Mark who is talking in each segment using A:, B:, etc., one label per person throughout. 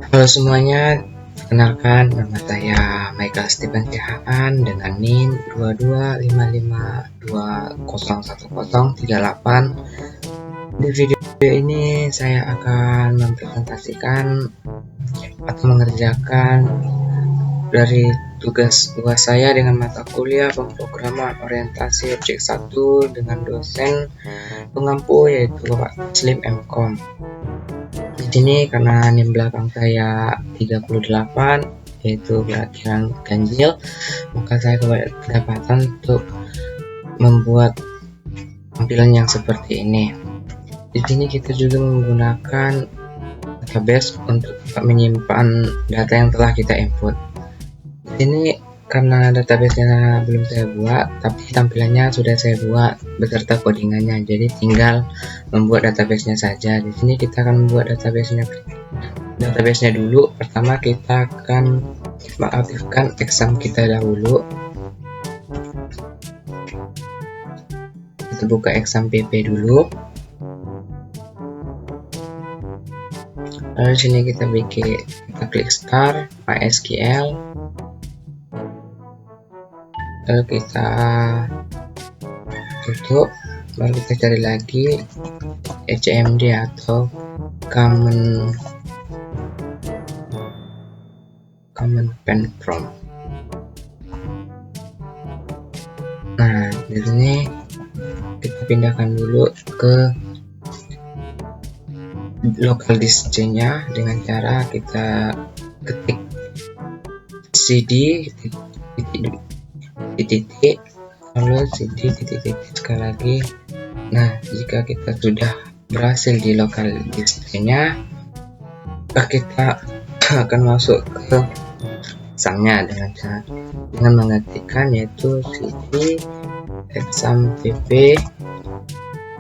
A: Halo semuanya, perkenalkan nama saya Michael Steven Tihaan dengan NIM 2255201038. Di video ini saya akan mempresentasikan atau mengerjakan dari tugas saya dengan mata kuliah pemrograman orientasi objek 1 dengan dosen pengampu yaitu Bapak Slim MKom. Di sini karena NIM belakang saya 38 yaitu berarti ganjil, maka saya kedapatan untuk membuat tampilan yang seperti ini. Di sini kita juga menggunakan database untuk menyimpan data yang telah kita input. Di sini karena database-nya belum saya buat, tapi tampilannya sudah saya buat beserta codingannya. Jadi tinggal membuat database-nya saja. Di sini kita akan membuat database-nya dulu. Pertama kita akan mengaktifkan exam kita dahulu. Kita buka exam pp dulu. Lalu sini kita klik start MySQL. Lalu kita tutup, lalu kita cari lagi HMD atau common pen prompt. Nah, di sini kita pindahkan dulu ke local disk-nya dengan cara kita ketik cd titik lalu cd titik sekali lagi. Nah, jika kita sudah berhasil di local disk-nya, kita akan masuk ke examnya dengan mengetikkan yaitu cd exam pp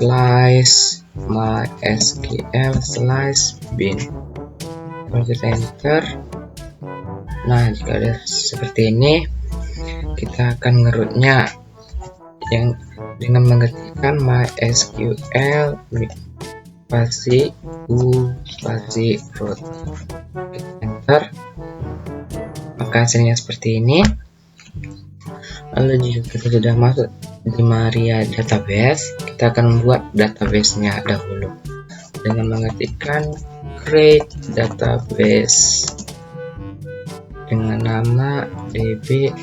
A: /mysql/bin. Kalau kita enter, nah jika ada seperti ini, kita akan ngerutnya yang dengan mengetikkan mysql spasi root. Kita enter, maka hasilnya seperti ini. Lalu jika kita sudah masuk di Maria database, kita akan membuat database-nya dahulu dengan mengetikkan create database dengan nama db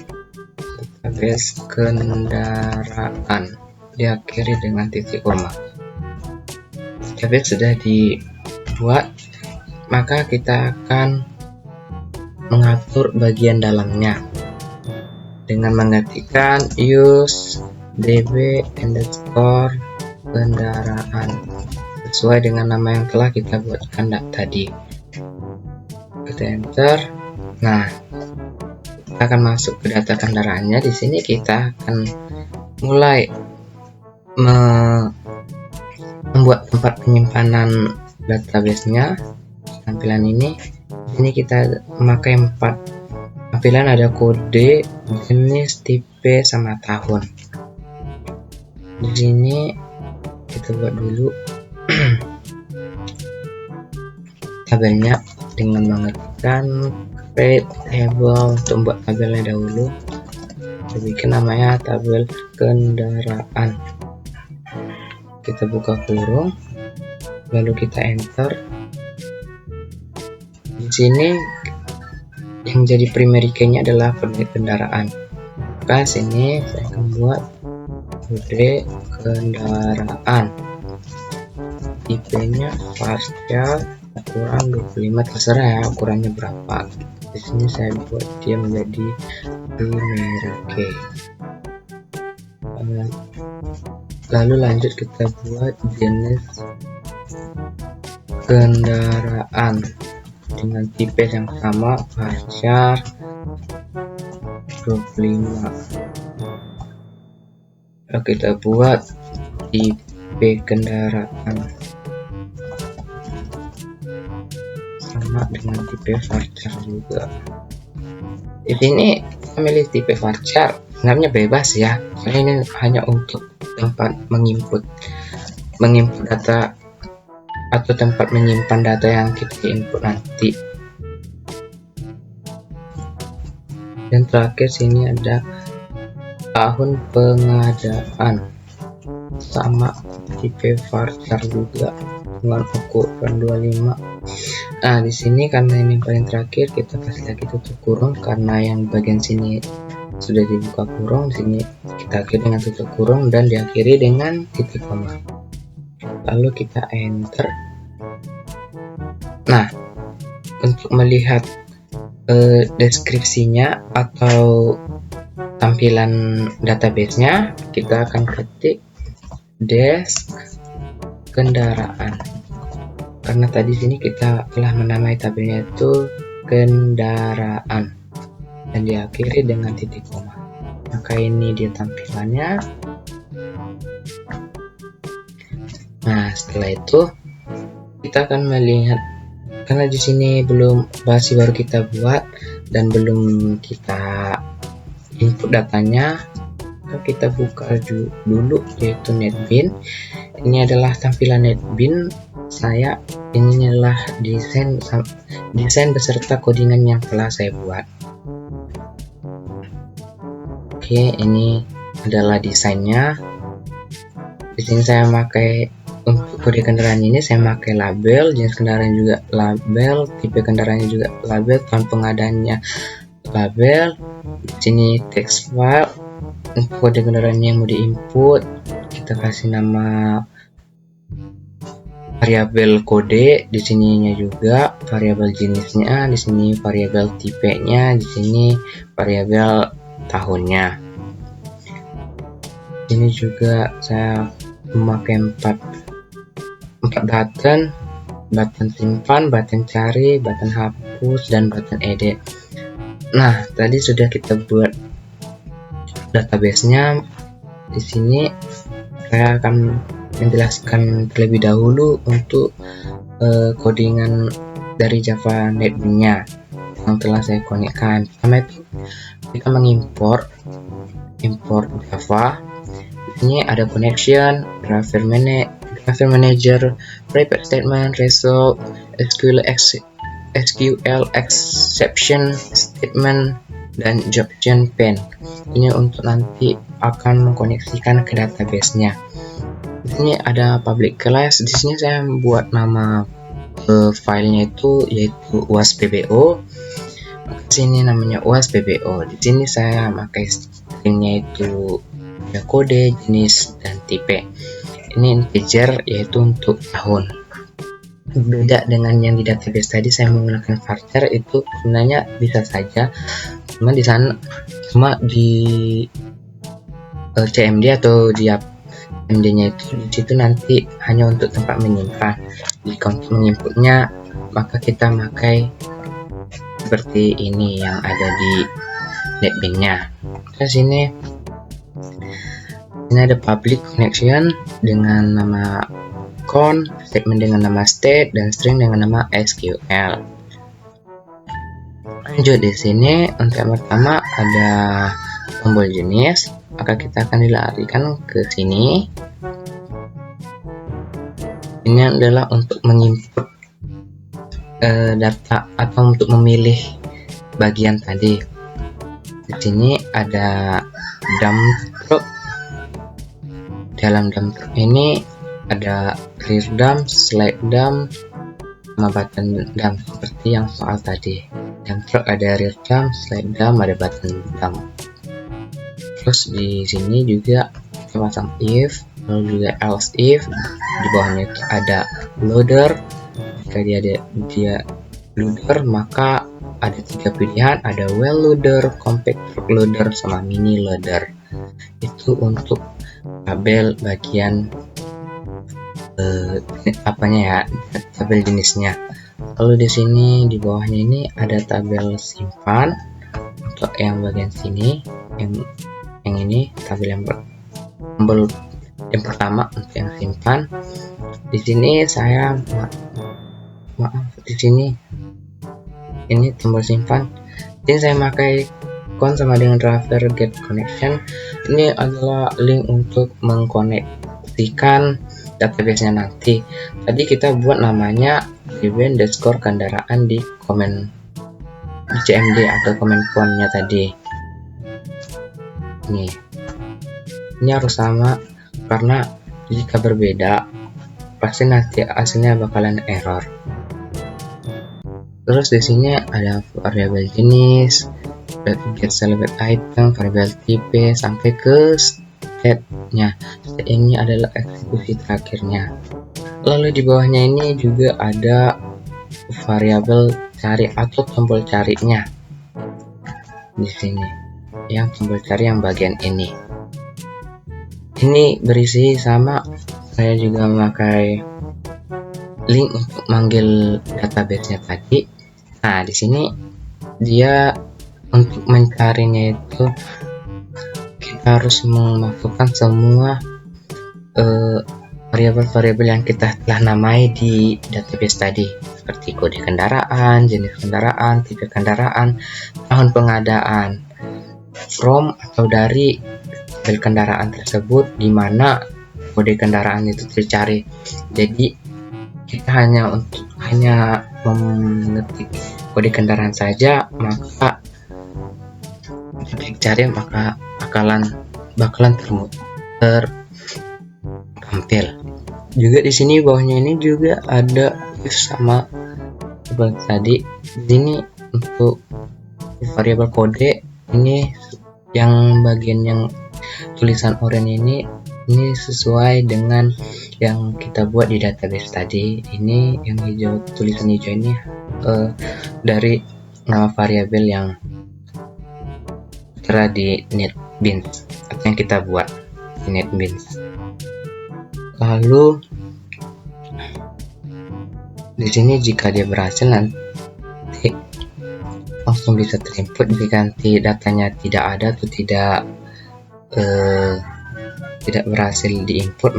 A: database kendaraan, diakhiri dengan titik koma. Database sudah dibuat, maka kita akan mengatur bagian dalamnya dengan mengetikkan use db underscore kendaraan sesuai dengan nama yang telah kita buatkan tadi. Kita enter. Nah, kita akan masuk ke data kendaraannya. Di sini kita akan mulai membuat tempat penyimpanan database-nya. Tampilan ini. Di sini kita memakai 4 tampilan, ada kode, jenis, tipe, sama tahun. Di sini kita buat dulu tabelnya dengan mengetikkan create table. Untuk membuat tabelnya dahulu, kita bikin namanya tabel kendaraan. Kita buka kurung, lalu kita enter. Di sini yang jadi primary key-nya adalah kendaraan. Maka sini saya akan buat kode kendaraan, IP-nya partial ukuran 25, terserah ya ukurannya berapa. Di sini saya buat dia menjadi primary key. Lalu lanjut kita buat jenis kendaraan dengan tipe yang sama, partial 25. Lalu kita buat tipe kendaraan sama dengan tipe partial juga. Di sini kita milih tipe partial, sebenarnya bebas ya, karena ini hanya untuk tempat menginput data atau tempat menyimpan data yang kita input nanti. Dan terakhir sini ada tahun pengadaan, sama tipe varchar juga dengan ukuran 25. Nah, di sini karena ini paling terakhir, kita kasih lagi tutup kurung karena yang bagian sini sudah dibuka kurung. Di sini kita akhiri dengan tutup kurung dan diakhiri dengan titik koma. Lalu kita enter. Nah, untuk melihat deskripsinya atau tampilan database-nya, kita akan ketik desk kendaraan, karena tadi sini kita telah menamai tabelnya itu kendaraan dan diakhiri dengan titik koma. Maka ini dia tampilannya. Nah, setelah itu kita akan melihat, karena di sini masih baru kita buat dan belum kita input datanya, kita buka dulu yaitu NetBeans. Ini adalah tampilan NetBeans saya. Ini adalah desain beserta codingan yang telah saya buat. Oke, ini adalah desainnya. Di sini saya pakai untuk kode kendaraan ini, saya pakai label, jenis kendaraan juga label, tipe kendaraannya juga label, tahun pengadaannya label. Di sini text file, untuk kode kendaraannya yang mau diinput, kita kasih nama variabel kode, di sininya juga variabel jenisnya, di sini variabel tipenya, di sini variabel tahunnya. Ini juga saya memakai 4 button simpan, button cari, button hapus, dan button edit. Nah, tadi sudah kita buat database-nya. Di sini saya akan menjelaskan terlebih dahulu untuk codingan dari Java NetBeans-nya yang telah saya konekkan. Pertama itu kita mengimport Java. Ini ada connection, driver manager, private statement, result, SQL exception statement, dan junction pen. Ini untuk nanti akan mengkoneksikan ke database-nya. Di sini ada public class. Di sini saya membuat nama filenya yaitu uas.pbo. Di sini namanya uas.pbo. Di sini saya pakai stringnya itu kode, jenis, dan tipe. Ini integer, yaitu untuk tahun. Beda dengan yang di database tadi, saya menggunakan varchar. Itu sebenarnya bisa saja, cuma di CMD atau di CMD-nya itu di situ nanti hanya untuk tempat menyimpan. Jika untuk menginputnya, maka kita pakai seperti ini yang ada di NetBeans-nya. Terus ini ada public connection dengan nama con, statement dengan nama state, dan string dengan nama SQL. Lanjut, di sini untuk yang pertama ada tombol jenis, maka kita akan dilarikan ke sini. Ini adalah untuk menginput data atau untuk memilih bagian tadi. Di sini ada dump truck. Dalam dump truck ini ada rear dump, slide dump, sama button dump seperti yang soal tadi. Dump truck ada rear dump, slide dump, ada button dump. Terus di sini juga kita pasang if, lalu juga else if. Di bawahnya itu ada loader. Jika dia loader, maka ada 3 pilihan, ada well loader, compact truck loader, sama mini loader. Itu untuk tabel bagian tabel jenisnya. Lalu di sini di bawahnya ini ada tabel simpan untuk yang bagian sini, yang ini tabel yang pertama untuk yang simpan. Di sini saya di sini ini tombol simpan. Ini saya pakai con sama dengan driver get connection. Ini adalah link untuk mengkoneksikan database-nya nanti. Tadi kita buat namanya event_kendaraan di komen di CMD atau komen ponnya tadi. ini. Ini harus sama, karena jika berbeda pasti nanti hasilnya bakalan error. Terus di sini ada variabel jenis, get select item, variabel tipe, sampai ke state-nya. State ini adalah eksekusi terakhirnya. Lalu di bawahnya ini juga ada variabel cari atau tombol carinya. Di sini yang tombol cari yang bagian ini berisi sama. Saya juga memakai link untuk manggil database-nya tadi. Nah, di sini dia untuk mencarinya itu kita harus memasukkan semua variabel-variabel yang kita telah namai di database tadi, seperti kode kendaraan, jenis kendaraan, tipe kendaraan, tahun pengadaan, from atau dari tabel kendaraan tersebut, di mana kode kendaraan itu tercari. Jadi kita hanya mengetik kode kendaraan saja, maka dicari maka bakalan tertampil. Juga di sini bawahnya ini juga ada if sama seperti tadi. Ini untuk variabel kode ini yang bagian yang tulisan oranye ini sesuai dengan yang kita buat di database tadi. Ini yang hijau, tulisan hijau ini dari nama variabel yang tertera di NetBeans atau yang kita buat di NetBeans. Lalu di sini jika dia berhasil, nanti langsung bisa terinput. Jika nanti datanya tidak ada atau tidak berhasil diinput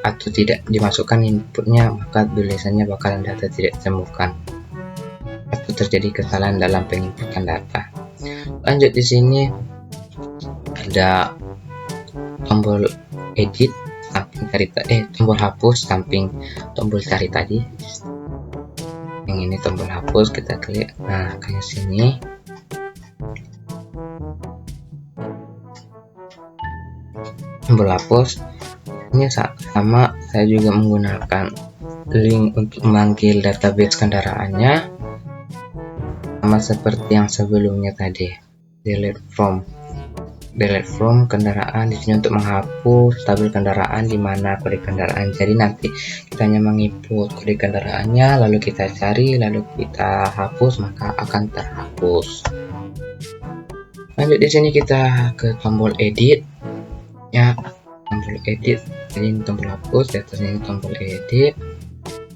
A: atau tidak dimasukkan inputnya, maka tulisannya bakalan data tidak ditemukan atau terjadi kesalahan dalam penginputan data. Lanjut, di sini ada tombol edit samping cari tombol hapus samping tombol cari tadi. Yang ini tombol hapus, kita klik. Nah, ke sini tombol hapus ini sama. Saya juga menggunakan link untuk memanggil database kendaraannya, sama seperti yang sebelumnya tadi. Delete from kendaraan, di sini untuk menghapus tabel kendaraan di mana kode kendaraan. Jadi nanti kita hanya menginput kode kendaraannya, lalu kita cari, lalu kita hapus, maka akan terhapus. Lanjut, di sini kita ke tombol edit. Ya, tombol edit. Jadi ini tombol hapus, di atasnya ini tombol edit.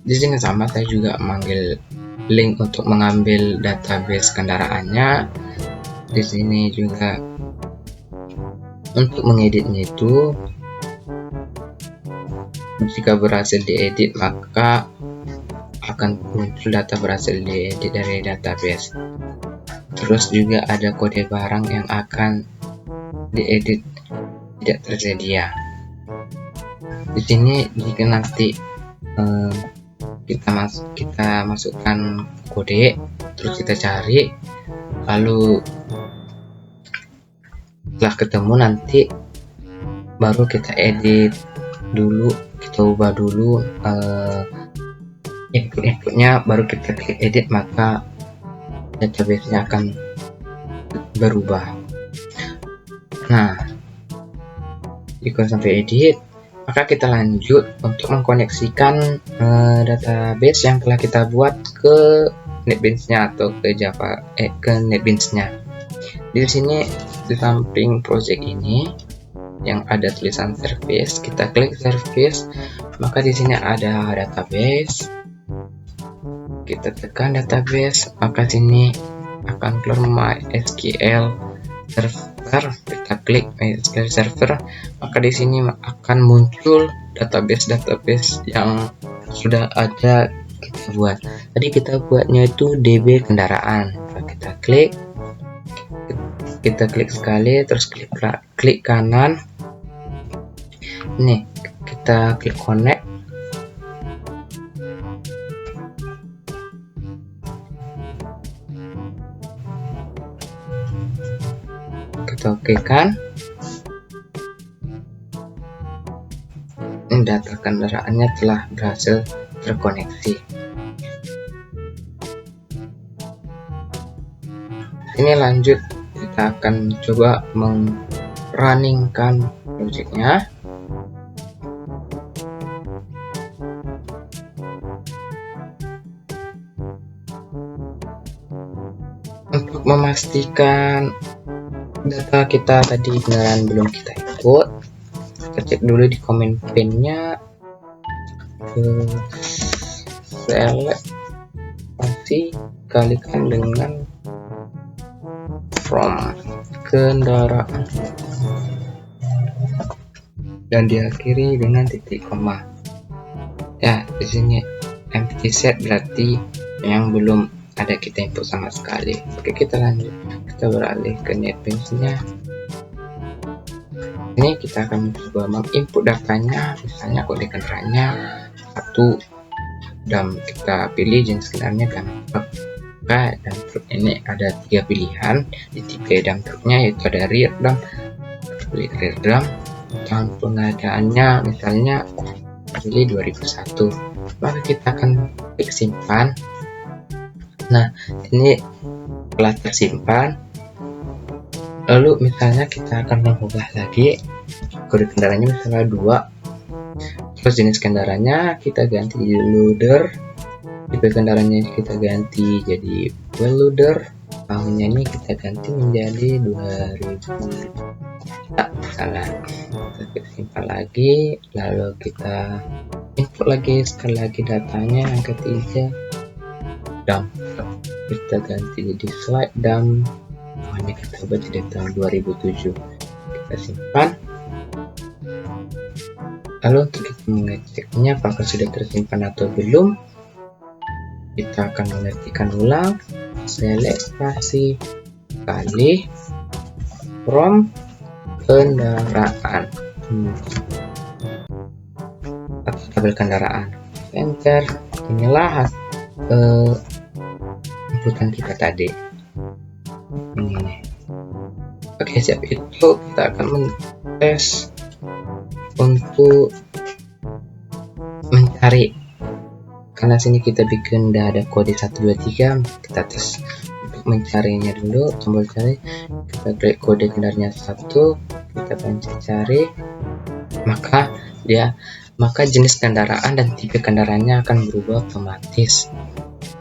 A: Di sini sama, saya juga memanggil link untuk mengambil database kendaraannya. Di sini juga untuk mengeditnya itu, jika berhasil diedit maka akan muncul data berhasil diedit dari database. Terus juga ada kode barang yang akan diedit tidak tersedia. Di sini jika nanti kita masukkan kode, terus kita cari, lalu setelah ketemu nanti baru kita edit dulu, kita ubah dulu inputnya, baru kita klik edit, maka database-nya akan berubah. Nah, jika sampai edit, maka kita lanjut untuk mengkoneksikan database yang telah kita buat ke NetBeans-nya atau ke NetBeans-nya. Di sini di samping project ini yang ada tulisan service, kita klik service, maka di sini ada database. Kita tekan database, maka sini akan keluar MySQL server. Kita klik MySQL server, maka di sini akan muncul database yang sudah ada kita buat. Tadi kita buatnya itu DB kendaraan. Kita klik sekali, terus klik kanan. Nih, kita klik connect. Kita oke kan. data kendaraannya telah berhasil terkoneksi. Ini lanjut, kita akan coba mengrunningkan projectnya. Untuk memastikan data kita tadi beneran belum kita input, kita cek dulu di comment pane-nya, select pasti kalikan dengan from kendaraan dan diakhiri dengan titik koma. Ya, di sini empty set berarti yang belum ada kita input sama sekali. Oke, kita lanjut, kita beralih ke NetBeans-nya. Ini kita akan coba menginput datanya, misalnya kode kendaraannya 1 dan kita pilih jenis kendaraannya dump truck. Dan truk ini ada 3 pilihan di 3 dump truknya, yaitu ada rear dump, rear dump, tahun pengadaannya misalnya pilih 2001. Maka kita akan klik simpan. Nah, ini telah tersimpan. Lalu misalnya kita akan mengubah lagi kode kendaraannya misalnya 2, terus jenis kendaraannya kita ganti jadi loader, tipe kendaraannya kita ganti jadi well loader, tahunnya ini kita ganti menjadi 2000. Salah, kita simpan lagi, lalu kita input lagi sekali lagi datanya yang ketiga, dump, kita ganti jadi slide dump, tahunnya kita ubah jadi tahun 2007. Kita simpan. Lalu untuk kita mengeceknya apakah sudah tersimpan atau belum, kita akan mengetikkan ulang select spasi kali from kendaraan atau tabel kendaraan, enter. Inilah inputan kita tadi ini. Oke, siap. Itu kita akan mentes untuk mencari, karena sini kita bikin udah ada kode 123, kita tes untuk mencarinya dulu. Tombol cari, kita klik kode kendaraannya 1, kita pencet cari, maka jenis kendaraan dan tipe kendaraannya akan berubah otomatis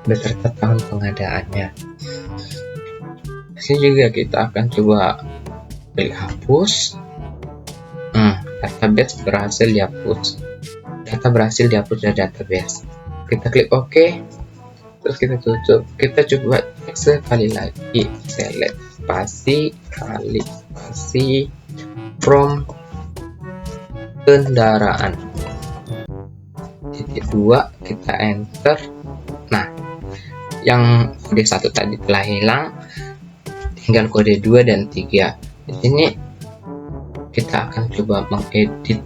A: beserta tahun pengadaannya. Di sini juga kita akan coba klik hapus. Database berhasil dihapus. Data berhasil dihapus dari database. Kita klik OK, terus kita tutup. Kita coba cek sekali lagi, select spasi kali spasi from kendaraan titik 2, kita enter. Nah, yang kode 1 tadi telah hilang, tinggal kode 2 dan 3. Di sini kita akan coba mengedit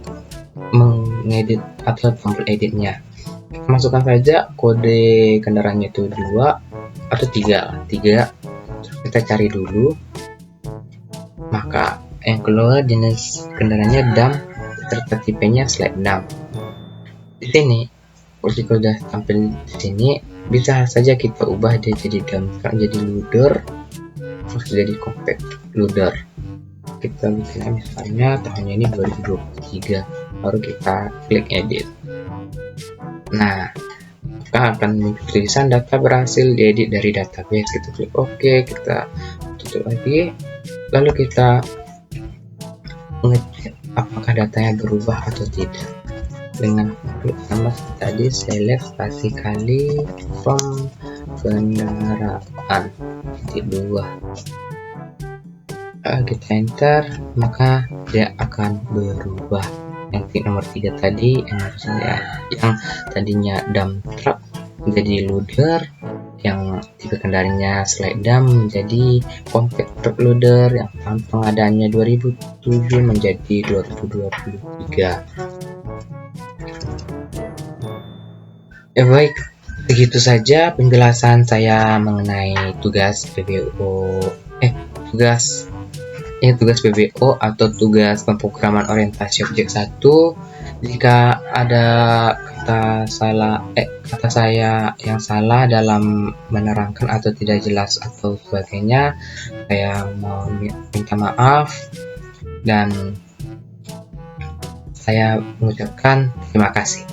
A: atau tombol editnya. Kita masukkan saja kode kendaraannya itu 2 atau 3. Terus kita cari dulu, maka yang keluar jenis kendaraannya dump serta tipenya slide dump. Di sini jika sudah tampil di sini, bisa saja kita ubah dia jadi dump truck, jadi loader, terus jadi compact loader. Kita bikin misalnya tahunnya ini 2023, baru kita klik edit. Nah, kita akan muncul tulisan data berhasil diedit dari database. Kita klik OK, kita tutup lagi, lalu kita ngecek apakah datanya berubah atau tidak dengan klik sama tadi, select spasi kali from kendaraan titik 2. Kita enter, maka dia akan berubah. Yang titik nomor 3 tadi yang tadinya dump truck menjadi loader, yang tipe kendaraannya slide dump menjadi compact truck loader, yang tahun pengadaannya 2007 menjadi 2023. Baik, begitu saja penjelasan saya mengenai tugas PBO tugas ini tugas PBO atau tugas pemrograman orientasi objek 1. Jika ada kata saya yang salah dalam menerangkan atau tidak jelas atau sebagainya, saya mau minta maaf dan saya mengucapkan terima kasih.